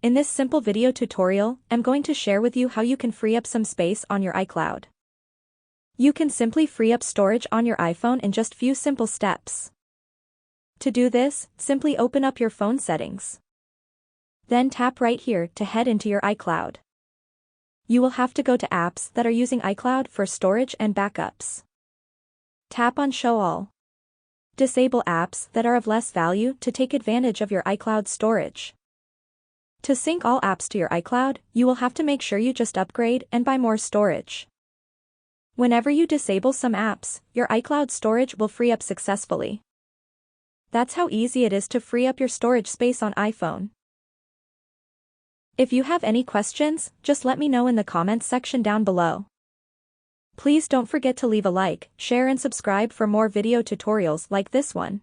In this simple video tutorial, I'm going to share with you how you can free up some space on your iCloud. You can simply free up storage on your iPhone in just few simple steps. To do this, simply open up your phone settings. Then tap right here to head into your iCloud. You will have to go to apps that are using iCloud for storage and backups. Tap on Show All. Disable apps that are of less value to take advantage of your iCloud storage. To sync all apps to your iCloud, you will have to make sure you just upgrade and buy more storage. Whenever you disable some apps, your iCloud storage will free up successfully. That's how easy it is to free up your storage space on iPhone. If you have any questions, just let me know in the comments section down below. Please don't forget to leave a like, share and subscribe for more video tutorials like this one.